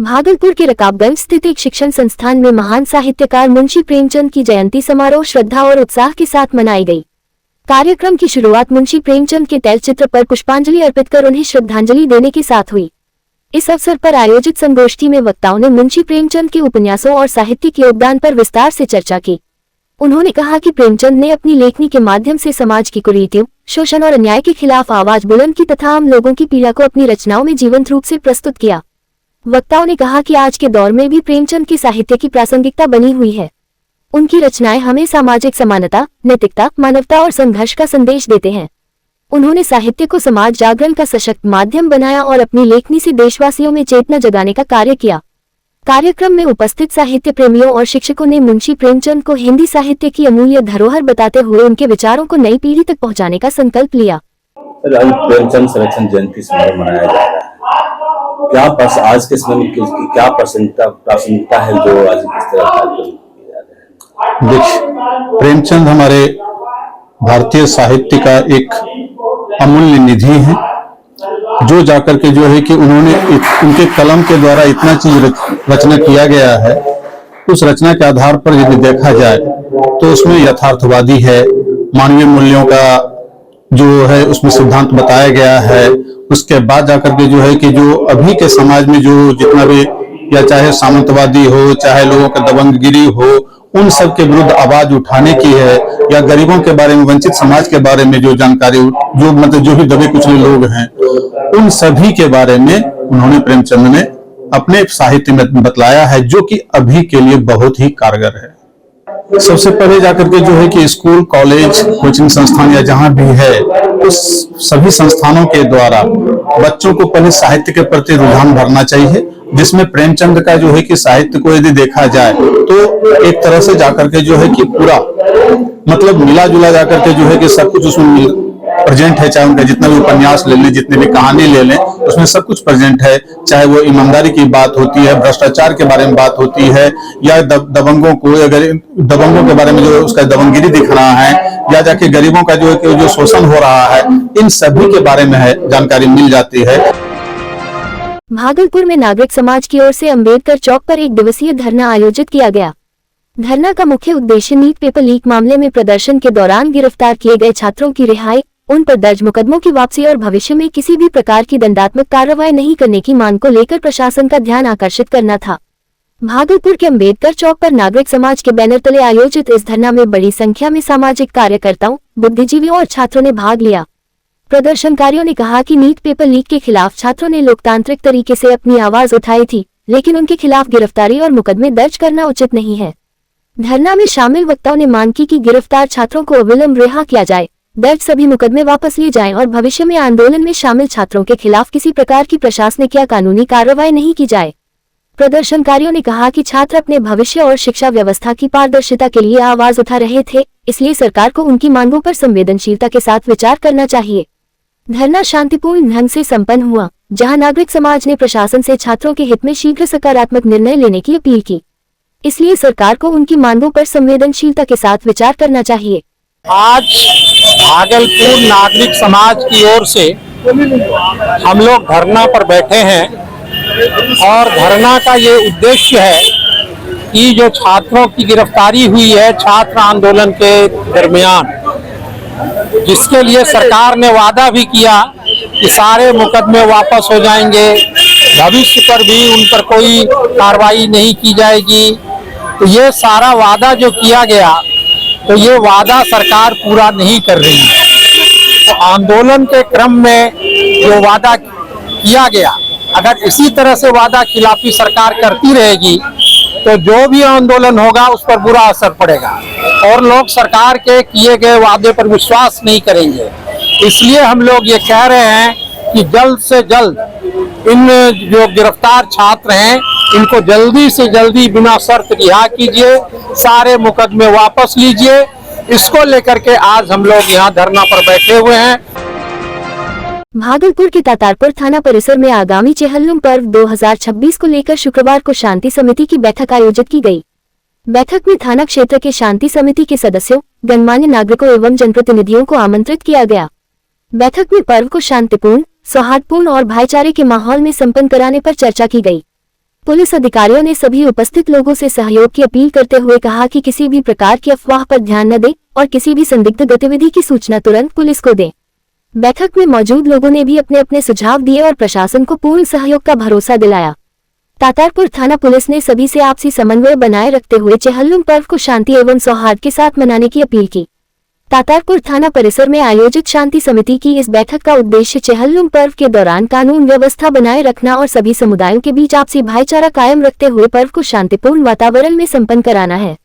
भागलपुर के रकाबगंज स्थित एक शिक्षण संस्थान में महान साहित्यकार मुंशी प्रेमचंद की जयंती समारोह श्रद्धा और उत्साह के साथ मनाई गई। कार्यक्रम की शुरुआत मुंशी प्रेमचंद के तैलचित्र पर पुष्पांजलि अर्पित कर उन्हें श्रद्धांजलि देने के साथ हुई। इस अवसर पर आयोजित संगोष्ठी में वक्ताओं ने मुंशी प्रेमचंद के उपन्यासों और साहित्यिक योगदान पर विस्तार से चर्चा की। उन्होंने कहा कि प्रेमचंद ने अपनी लेखनी के माध्यम से समाज की कुरीतियों, शोषण और अन्याय के खिलाफ आवाज बुलंद की तथा आम लोगों की पीड़ा को अपनी रचनाओं में जीवंत रूप से प्रस्तुत किया। वक्ताओं ने कहा कि आज के दौर में भी प्रेमचंद की साहित्य की प्रासंगिकता बनी हुई है। उनकी रचनाएं हमें सामाजिक समानता, नैतिकता, मानवता और संघर्ष का संदेश देते हैं। उन्होंने साहित्य को समाज जागरण का सशक्त माध्यम बनाया और अपनी लेखनी से देशवासियों में चेतना जगाने का कार्य किया। कार्यक्रम में उपस्थित साहित्य प्रेमियों और शिक्षकों ने मुंशी प्रेमचंद को हिंदी साहित्य की अमूल्य धरोहर बताते हुए उनके विचारों को नई पीढ़ी तक पहुंचाने का संकल्प लिया। प्रेमचंद संरक्षण जयंती समारोह मनाया जा रहा है। क्या आज के समय में क्या प्रासंगिकता है जो आज इस तरह कार्यक्रम किया जा रहा है? देखिए, प्रेमचंद हमारे भारतीय साहित्य का एक अमूल्य निधि है, जो जाकर के जो है कि उन्होंने उनके कलम के द्वारा इतना चीज रचना किया गया है। उस रचना के आधार पर यदि देखा जाए तो उसमें यथार्थवादी है, मानवीय मूल्यों का जो है उसमें सिद्धांत बताया गया है। उसके बाद जाकर के जो है कि जो अभी के समाज में जो जितना भी, या चाहे सामंतवादी हो, चाहे लोगों का दबंगगिरी हो, उन सब के विरुद्ध आवाज उठाने की है, या गरीबों के बारे में, वंचित समाज के बारे में जो जानकारी, जो मतलब जो भी दबे कुचले लोग हैं, उन सभी के बारे में उन्होंने प्रेमचंद ने अपने साहित्य में बतलाया है, जो कि अभी के लिए बहुत ही कारगर है। सबसे पहले जाकर के जो है कि स्कूल, कॉलेज, कोचिंग संस्थान या जहां भी है, उस सभी संस्थानों के द्वारा बच्चों को पहले साहित्य के प्रति रुझान भरना चाहिए, जिसमें प्रेमचंद का जो है कि साहित्य को यदि देखा जाए तो एक तरह से जाकर के जो है कि पूरा मतलब मिला जुला जाकर के जो है कि सब कुछ उसमें प्रेजेंट है। चाहे उनका जितना भी उपन्यास ले लें, जितने भी कहानी ले लें, उसमें सब कुछ प्रेजेंट है। चाहे वो ईमानदारी की बात होती है, भ्रष्टाचार के बारे में बात होती है, या दबंगों को, अगर दबंगों के बारे में जो उसका दबंगगिरी दिख रहा है, या जाके गरीबों का जो शोषण हो रहा है, इन सभी के बारे में है जानकारी मिल जाती है। भागलपुर में नागरिक समाज की ओर से अंबेडकर चौक पर एक दिवसीय धरना आयोजित किया गया। धरना का मुख्य उद्देश्य नीट पेपर लीक मामले में प्रदर्शन के दौरान गिरफ्तार किए गए छात्रों की रिहाई, उन पर दर्ज मुकदमों की वापसी और भविष्य में किसी भी प्रकार की दंडात्मक कार्रवाई नहीं करने की मांग को लेकर प्रशासन का ध्यान आकर्षित करना था। भागलपुर के अंबेडकर चौक पर नागरिक समाज के बैनर तले आयोजित इस धरना में बड़ी संख्या में सामाजिक कार्यकर्ताओं, बुद्धिजीवियों और छात्रों ने भाग लिया। प्रदर्शनकारियों ने कहा कि नीट पेपर लीक के खिलाफ छात्रों ने लोकतांत्रिक तरीके से अपनी आवाज उठाई थी, लेकिन उनके खिलाफ गिरफ्तारी और मुकदमे दर्ज करना उचित नहीं है। धरना में शामिल वक्ताओं ने मांग की कि गिरफ्तार छात्रों को अविलंब रिहा किया जाए, दर्ज सभी मुकदमे वापस लिए जाएं और भविष्य में आंदोलन में शामिल छात्रों के खिलाफ किसी प्रकार की प्रशासनिक या कानूनी कार्रवाई नहीं की जाए। प्रदर्शनकारियों ने कहा कि छात्र अपने भविष्य और शिक्षा व्यवस्था की पारदर्शिता के लिए आवाज उठा रहे थे, इसलिए सरकार को उनकी मांगों पर संवेदनशीलता के साथ विचार करना चाहिए। धरना शांतिपूर्ण ढंग से संपन्न हुआ, जहां नागरिक समाज ने प्रशासन से छात्रों के हित में शीघ्र सकारात्मक निर्णय लेने की अपील की, इसलिए सरकार को उनकी मांगों पर संवेदनशीलता के साथ विचार करना चाहिए। आज भागलपुर नागरिक समाज की ओर से हम लोग धरना पर बैठे हैं और धरना का ये उद्देश्य है कि जो छात्रों की गिरफ्तारी हुई है छात्र आंदोलन के दरमियान, जिसके लिए सरकार ने वादा भी किया कि सारे मुकदमे वापस हो जाएंगे, भविष्य पर भी उन पर कोई कार्रवाई नहीं की जाएगी। तो ये सारा वादा जो किया गया, तो ये वादा सरकार पूरा नहीं कर रही है। तो आंदोलन के क्रम में जो वादा किया गया, अगर इसी तरह से वादा खिलाफी सरकार करती रहेगी तो जो भी आंदोलन होगा उस पर बुरा असर पड़ेगा और लोग सरकार के किए गए वादे पर विश्वास नहीं करेंगे। इसलिए हम लोग ये कह रहे हैं कि जल्द से जल्द इन जो गिरफ्तार छात्र हैं इनको जल्दी से जल्दी बिना शर्त रिहा कीजिए, सारे मुकदमे वापस लीजिए। इसको लेकर के आज हम लोग यहाँ धरना पर बैठे हुए हैं। भागलपुर के तातारपुर थाना परिसर में आगामी चेहल्लुम पर्व 2026 को लेकर शुक्रवार को शांति समिति की बैठक आयोजित की गई। बैठक में थाना क्षेत्र के शांति समिति के सदस्यों, गणमान्य नागरिकों एवं जनप्रतिनिधियों को आमंत्रित किया गया। बैठक में पर्व को शांतिपूर्ण, सौहार्दपूर्ण और भाईचारे के माहौल में संपन्न कराने पर चर्चा की गई। पुलिस अधिकारियों ने सभी उपस्थित लोगों से सहयोग की अपील करते हुए कहा कि किसी भी प्रकार की अफवाह पर ध्यान न दें और किसी भी संदिग्ध गतिविधि की सूचना तुरंत पुलिस को दें। बैठक में मौजूद लोगों ने भी अपने अपने सुझाव दिए और प्रशासन को पूर्ण सहयोग का भरोसा दिलाया। तातारपुर थाना पुलिस ने सभी से आपसी समन्वय बनाए रखते हुए चेहल्लुम पर्व को शांति एवं सौहार्द के साथ मनाने की अपील की। तातारपुर थाना परिसर में आयोजित शांति समिति की इस बैठक का उद्देश्य चेहल्लुम पर्व के दौरान कानून व्यवस्था बनाए रखना और सभी समुदायों के बीच आपसी भाईचारा कायम रखते हुए पर्व को शांतिपूर्ण वातावरण में संपन्न कराना है।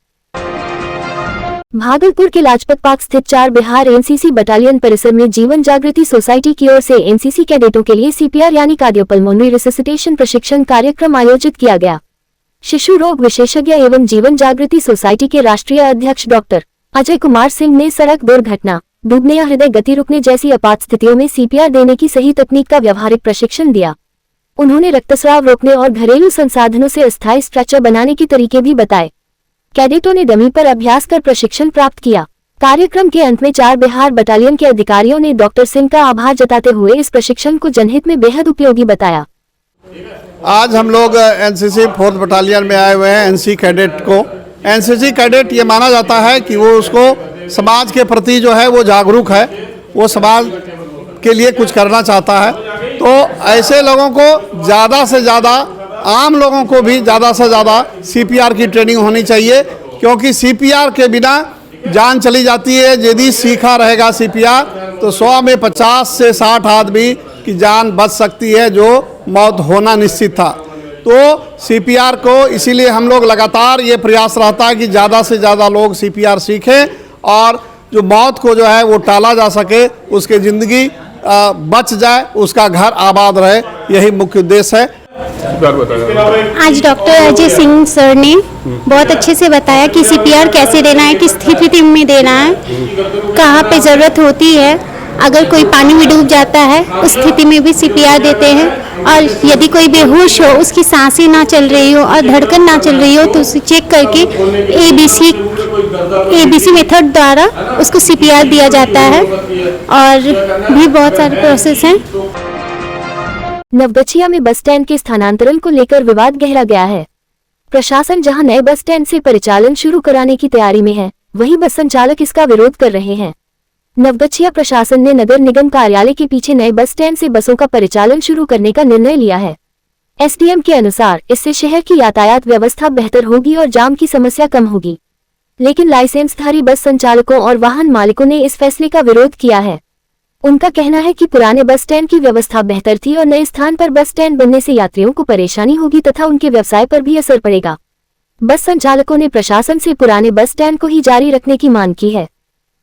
भागलपुर के लाजपत पार्क स्थित 4 बिहार एनसीसी बटालियन परिसर में जीवन जागृति सोसाइटी की ओर से एनसीसी कैडेटों के लिए सीपीआर यानी कार्डियोपल्मोनरी रिससिटेशन प्रशिक्षण कार्यक्रम आयोजित किया गया। शिशु रोग विशेषज्ञ एवं जीवन जागृति सोसाइटी के राष्ट्रीय अध्यक्ष डॉक्टर अजय कुमार सिंह ने सड़क दुर्घटना, डूबने या हृदय गति रुकने जैसी आपात स्थितियों में सीपीआर देने की सही तकनीक का व्यावहारिक प्रशिक्षण दिया। उन्होंने रक्तस्राव रोकने और घरेलू संसाधनों से अस्थायी स्ट्रेचर बनाने के तरीके भी बताए। कैडेटों ने डमी पर अभ्यास कर प्रशिक्षण प्राप्त किया। कार्यक्रम के अंत में 4 बिहार बटालियन के अधिकारियों ने डॉक्टर सिंह का आभार जताते हुए इस प्रशिक्षण को जनहित में बेहद उपयोगी बताया। आज हम लोग एनसीसी 4th बटालियन में आए हुए हैं। एनसी कैडेट को एनसीसी कैडेट ये माना जाता है कि वो उसको समाज के प्रति जो है वो जागरूक है, वो समाज के लिए कुछ करना चाहता है। तो ऐसे लोगों को ज़्यादा से ज़्यादा, आम लोगों को भी ज़्यादा से ज़्यादा सीपीआर की ट्रेनिंग होनी चाहिए, क्योंकि सीपीआर के बिना जान चली जाती है। यदि सीखा रहेगा सीपीआर तो 100 में 50 से 60 आदमी की जान बच सकती है, जो मौत होना निश्चित था। तो सीपीआर को इसीलिए हम लोग लगातार ये प्रयास रहता है कि ज़्यादा से ज़्यादा लोग सीपीआर सीखें और जो मौत को जो है वो टाला जा सके, उसकी ज़िंदगी बच जाए, उसका घर आबाद रहे, यही मुख्य उद्देश्य है। आज डॉक्टर अजय सिंह सर ने बहुत अच्छे से बताया कि सीपीआर कैसे देना है, किस स्थिति में देना है, कहाँ पे ज़रूरत होती है। अगर कोई पानी में डूब जाता है उस स्थिति में भी सीपीआर देते हैं, और यदि कोई बेहोश हो, उसकी सांसें ना चल रही हो और धड़कन ना चल रही हो तो उसे चेक करके एबीसी मेथड द्वारा उसको सीपीआर दिया जाता है। और भी बहुत सारे प्रोसेस हैं। नवगछिया में बस स्टैंड के स्थानांतरण को लेकर विवाद गहरा गया है। प्रशासन जहां नए बस स्टैंड से परिचालन शुरू कराने की तैयारी में है, वहीं बस संचालक इसका विरोध कर रहे हैं। नवगछिया प्रशासन ने नगर निगम कार्यालय के पीछे नए बस स्टैंड से बसों का परिचालन शुरू करने का निर्णय लिया है। एसडीएम के अनुसार इससे शहर की यातायात व्यवस्था बेहतर होगी और जाम की समस्या कम होगी। लेकिन लाइसेंसधारी बस संचालकों और वाहन मालिकों ने इस फैसले का विरोध किया है। उनका कहना है कि पुराने बस स्टैंड की व्यवस्था बेहतर थी और नए स्थान पर बस स्टैंड बनने से यात्रियों को परेशानी होगी तथा उनके व्यवसाय पर भी असर पड़ेगा। बस संचालकों ने प्रशासन से पुराने बस स्टैंड को ही जारी रखने की मांग की है।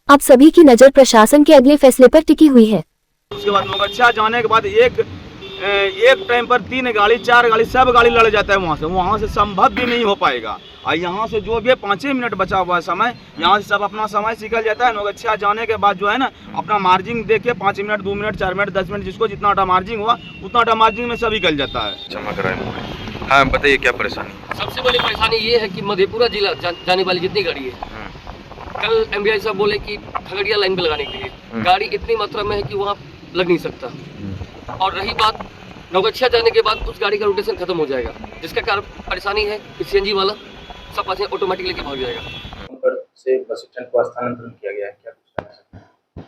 अब सभी की नजर प्रशासन के अगले फैसले पर टिकी हुई है। उसके बाद नवगछिया जाने के बाद एक टाइम पर 3 गाड़ी 4 गाड़ी सब गाड़ी लड़ जाता है। वहाँ से संभव भी नहीं हो पाएगा। और यहाँ से जो भी 5 मिनट बचा हुआ है समय, यहाँ से सब अपना समय निकल जाता है। नवगछिया जाने के बाद जो है ना, अपना मार्जिन देखिए 5 मिनट 2 मिनट 4 मिनट 10 मिनट, जिसको जितना मार्जिन हुआ उतना मार्जिन में सब निकल जाता है। चमक रहा है। हाँ बताइए क्या परेशानी? सबसे बड़ी परेशानी ये है कि मधेपुरा जिला जाने वाली जितनी गाड़ी है, कल एमबीआई साहब बोले कि खगड़िया लाइन पे लगाने के लिए गाड़ी इतनी मात्रा में है कि वहाँ लग नहीं सकता। और रही बात नवगछिया जाने के बाद उस गाड़ी का रोटेशन खत्म हो जाएगा, जिसका कारण परेशानी है कि सीएनजी वाला सब पास ऑटोमेटिक लेके भाग जाएगा। से बस स्टैंड को स्थानांतरण किया गया है, क्या कुछ कहना?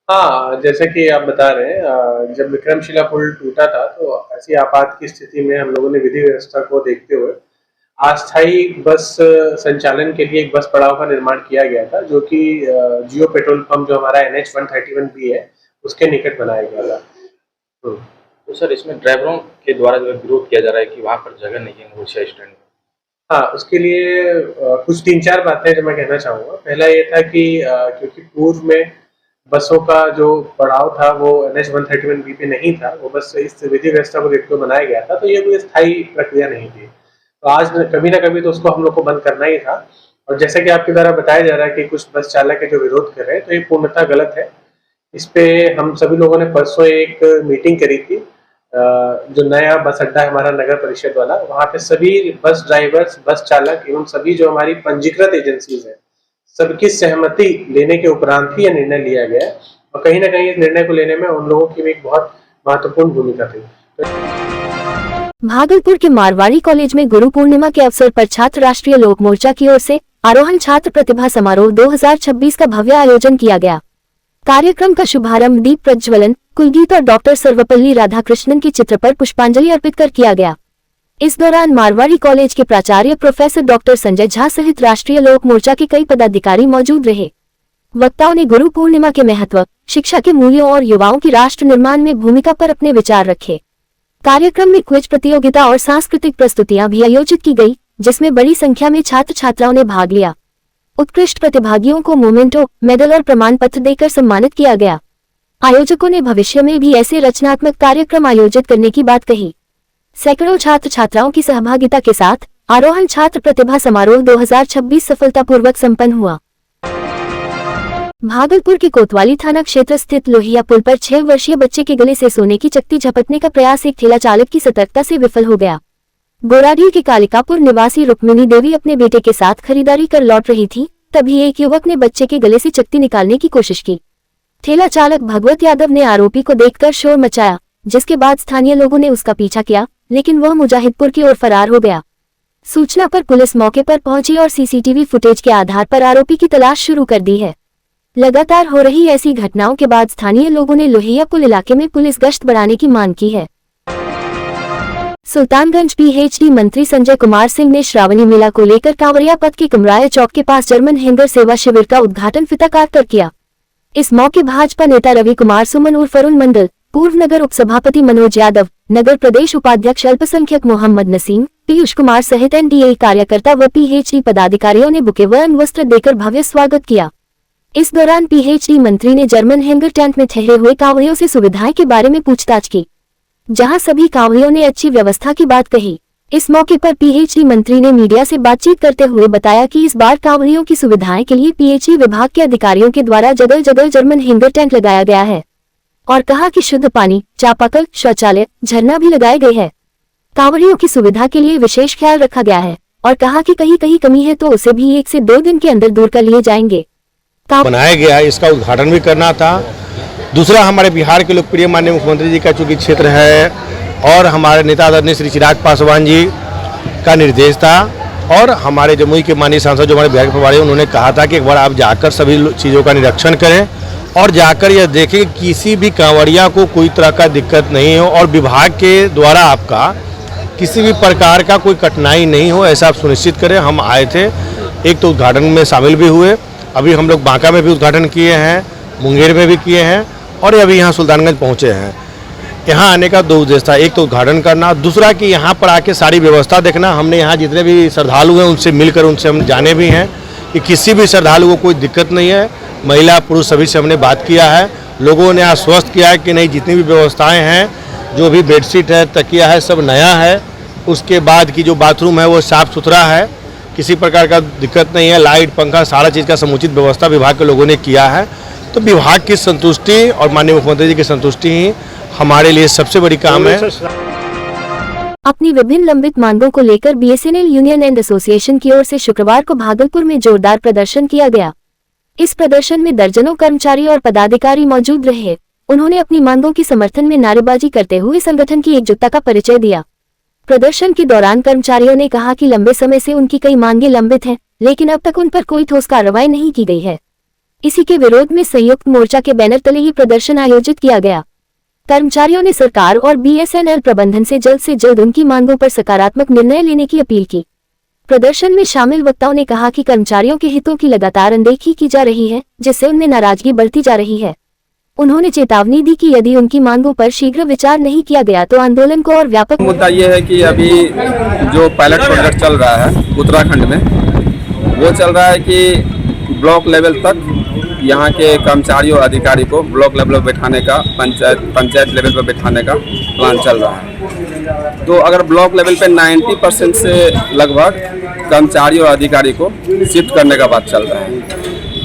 हाँ, जैसे कि आप बता रहे हैं, जब विक्रमशिला पुल टूटा था तो ऐसी आपात की स्थिति में हम लोगों ने विधि व्यवस्था को देखते हुए अस्थायी बस संचालन के लिए एक बस पड़ाव का निर्माण किया गया था, जो कि जियो पेट्रोल पंप जो हमारा NH 131B है उसके निकट बनाया गया था। तो सर, इसमें ड्राइवरों के द्वारा जो विरोध किया जा रहा है कि वहाँ पर जगह नहीं है नवगछिया स्टैंड में। हाँ, उसके लिए कुछ 3-4 बातें जो मैं कहना चाहूँगा। पहला ये था कि क्योंकि पूर्व में बसों का जो पड़ाव था वो NH 131B पे नहीं था, वो बस इस विधि व्यवस्था को देखते हुए बनाया गया था, तो ये कोई स्थायी प्रक्रिया नहीं थी। तो आज कभी ना कभी तो उसको हम लोग को बंद करना ही था। और जैसे कि आपके द्वारा बताया जा रहा है कि कुछ बस चालक है जो विरोध कर रहे हैं, तो ये पूर्णतः गलत है। इस पे हम सभी लोगों ने परसों एक मीटिंग करी थी, जो नया बस अड्डा है हमारा नगर परिषद वाला, वहाँ पे सभी बस ड्राइवर्स, बस चालक एवं सभी जो हमारी पंजीकृत एजेंसीज है, सबकी सहमति लेने के उपरांत ही यह निर्णय लिया गया। और कहीं ना कहीं इस निर्णय को लेने में उन लोगों की भी एक बहुत महत्वपूर्ण भूमिका थी। भागलपुर के मारवाड़ी कॉलेज में गुरु पूर्णिमा के अवसर पर छात्र राष्ट्रीय लोक मोर्चा की ओर से आरोहण छात्र प्रतिभा समारोह 2026 का भव्य आयोजन किया गया। कार्यक्रम का शुभारंभ दीप प्रज्वलन, कुलगीत और डॉक्टर सर्वपल्ली राधाकृष्णन के चित्र पर पुष्पांजलि अर्पित कर किया गया। इस दौरान मारवाड़ी कॉलेज के प्राचार्य प्रोफेसर डॉक्टर संजय झा सहित राष्ट्रीय लोक मोर्चा के कई पदाधिकारी मौजूद रहे। वक्ताओं ने गुरु पूर्णिमा के महत्व, शिक्षा के मूल्यों और युवाओं की राष्ट्र निर्माण में भूमिका पर अपने विचार रखे। कार्यक्रम में क्विज प्रतियोगिता और सांस्कृतिक प्रस्तुतियां भी आयोजित की गई, जिसमें बड़ी संख्या में छात्र छात्राओं ने भाग लिया। उत्कृष्ट प्रतिभागियों को मोमेंटो, मेडल और प्रमाण पत्र देकर सम्मानित किया गया। आयोजकों ने भविष्य में भी ऐसे रचनात्मक कार्यक्रम आयोजित करने की बात कही। सैकड़ों छात्र छात्राओं की सहभागिता के साथ आरोहण छात्र प्रतिभा समारोह 2026 सफलतापूर्वक संपन्न हुआ। भागलपुर के कोतवाली थाना क्षेत्र स्थित लोहिया पुल पर 6 वर्षीय बच्चे के गले से सोने की चक्की झपटने का प्रयास एक ठेला चालक की सतर्कता से विफल हो गया। गोराडीह के कालिकापुर निवासी रुक्मिणी देवी अपने बेटे के साथ खरीदारी कर लौट रही थी, तभी एक युवक ने बच्चे के गले से चक्की निकालने की कोशिश की। ठेला चालक भगवत यादव ने आरोपी को देखकर शोर मचाया, जिसके बाद स्थानीय लोगों ने उसका पीछा किया, लेकिन वह मुजाहिदपुर की ओर फरार हो गया। सूचना पर पुलिस मौके पर पहुंची और सीसीटीवी फुटेज के आधार पर आरोपी की तलाश शुरू कर दी है। लगातार हो रही ऐसी घटनाओं के बाद स्थानीय लोगों ने लोहिया पुल इलाके में पुलिस गश्त बढ़ाने की मांग की है। सुल्तानगंज पीएचडी मंत्री संजय कुमार सिंह ने श्रावणी मेला को लेकर कांवरिया पथ के कमराया चौक के पास जर्मन हैंगर सेवा शिविर का उद्घाटन फीता काटकर किया। इस मौके भाजपा नेता रवि कुमार सुमन उर्फ अरुण मंडल, पूर्व नगर उपसभापति मनोज यादव, नगर प्रदेश उपाध्यक्ष अल्पसंख्यक मोहम्मद नसीम, पीयूष कुमार सहित एनडीए कार्यकर्ता व पीएचडी पदाधिकारियों ने बुके व अंग वस्त्र देकर भव्य स्वागत किया। इस दौरान पीएचडी मंत्री ने जर्मन हैंगर टेंट में ठहरे हुए कांवड़ियों से सुविधाएं के बारे में पूछताछ की, जहां सभी कांवड़ियों ने अच्छी व्यवस्था की बात कही। इस मौके पर पीएचडी मंत्री ने मीडिया से बातचीत करते हुए बताया कि इस बार कांवड़ियों की सुविधाएं के लिए पीएचडी विभाग के अधिकारियों के द्वारा जगह जगह जर्मन हैंगर टेंट लगाया गया है और कहा कि शुद्ध पानी, चापाकल, शौचालय, झरना भी लगाए गए हैं। कांवड़ियों की सुविधा के लिए विशेष ख्याल रखा गया है और कहा कि कहीं कहीं कमी है तो उसे भी 1 से 2 दिन के अंदर दूर कर लिए जाएंगे। बनाया गया है, इसका उद्घाटन भी करना था। दूसरा, हमारे बिहार के लोकप्रिय माननीय मुख्यमंत्री जी का चूंकि क्षेत्र है और हमारे नेता आदरणीय श्री चिराग पासवान जी का निर्देश था और हमारे जमुई के माननीय सांसद जो हमारे बिहार के प्रभारी, उन्होंने कहा था कि एक बार आप जाकर सभी चीज़ों का निरीक्षण करें और जाकर यह देखें कि किसी भी कांवड़िया को कोई तरह का दिक्कत नहीं हो और विभाग के द्वारा आपका किसी भी प्रकार का कोई कठिनाई नहीं हो, ऐसा आप सुनिश्चित करें। हम आए थे, एक तो उद्घाटन में शामिल भी हुए, अभी हम लोग बांका में भी उद्घाटन किए हैं, मुंगेर में भी किए हैं और अभी यहाँ सुल्तानगंज पहुँचे हैं। यहाँ आने का 2 उद्देश्य था, एक तो उद्घाटन करना, दूसरा कि यहाँ पर आके सारी व्यवस्था देखना। हमने यहाँ जितने भी श्रद्धालु हैं उनसे मिलकर उनसे हम जाने भी हैं कि किसी भी श्रद्धालु को कोई दिक्कत नहीं है। महिला पुरुष सभी से हमने बात किया है, लोगों ने आश्वस्त किया है कि नहीं, जितनी भी व्यवस्थाएँ हैं, जो भी बेडशीट है, तकिया है, सब नया है। उसके बाद की जो बाथरूम है वो साफ़ सुथरा है, किसी प्रकार का दिक्कत नहीं है। लाइट, पंखा, सारा चीज़ का समुचित व्यवस्था विभाग के लोगों ने किया है। तो विभाग की संतुष्टि और माननीय मुख्यमंत्री जी की संतुष्टि ही हमारे लिए सबसे बड़ी काम है। अपनी विभिन्न लंबित मांगों को लेकर बीएसएनएल यूनियन एंड एसोसिएशन की ओर से शुक्रवार को भागलपुर में जोरदार प्रदर्शन किया गया। इस प्रदर्शन में दर्जनों कर्मचारी और पदाधिकारी मौजूद रहे। उन्होंने अपनी मांगों के समर्थन में नारेबाजी करते हुए संगठन की एकजुटता का परिचय दिया। प्रदर्शन के दौरान कर्मचारियों ने कहा कि लंबे समय से उनकी कई मांगें लंबित हैं, लेकिन अब तक उन पर कोई ठोस कार्रवाई नहीं की गई है। इसी के विरोध में संयुक्त मोर्चा के बैनर तले ही प्रदर्शन आयोजित किया गया। कर्मचारियों ने सरकार और बीएसएनएल प्रबंधन से जल्द उनकी मांगों पर सकारात्मक निर्णय लेने की अपील की। प्रदर्शन में शामिल वक्ताओं ने कहा कि कर्मचारियों के हितों की लगातार अनदेखी की जा रही है, जिससे उनमें नाराजगी बढ़ती जा रही है। उन्होंने चेतावनी दी कि यदि उनकी मांगों पर शीघ्र विचार नहीं किया गया तो आंदोलन को और व्यापक। मुद्दा ये है कि अभी जो पायलट प्रोजेक्ट चल रहा है उत्तराखंड में, वो चल रहा है कि ब्लॉक लेवल तक यहाँ के कर्मचारियों अधिकारी को ब्लॉक लेवल पर बैठाने का, पंचायत लेवल पर बैठाने का प्लान चल रहा है। तो अगर ब्लॉक लेवल पे 90% से लगभग कर्मचारी और अधिकारी को शिफ्ट करने का बात चल रहा है,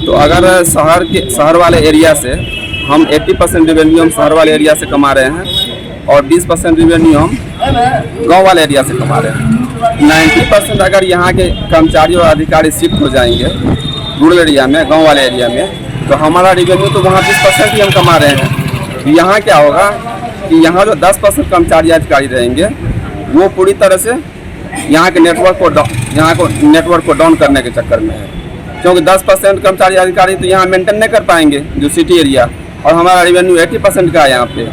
तो अगर शहर वाले एरिया से हम 80% रेवेन्यू हम शहर वाले एरिया से कमा रहे हैं और 20% रेवेन्यू हम गांव वाले एरिया से कमा रहे हैं। 90% अगर यहाँ के कर्मचारी और अधिकारी शिफ्ट हो जाएंगे रूरल एरिया में, गांव वाले एरिया में, तो हमारा रेवेन्यू तो वहाँ 20% ही हम कमा रहे हैं। यहाँ क्या होगा कि यहाँ जो 10% कर्मचारी अधिकारी रहेंगे वो पूरी तरह से यहाँ के नेटवर्क को डाउन करने के चक्कर में है, क्योंकि 10% कर्मचारी अधिकारी तो यहाँ मेंटेन नहीं कर पाएंगे जो सिटी एरिया, और हमारा रेवेन्यू 80% का है यहाँ पे।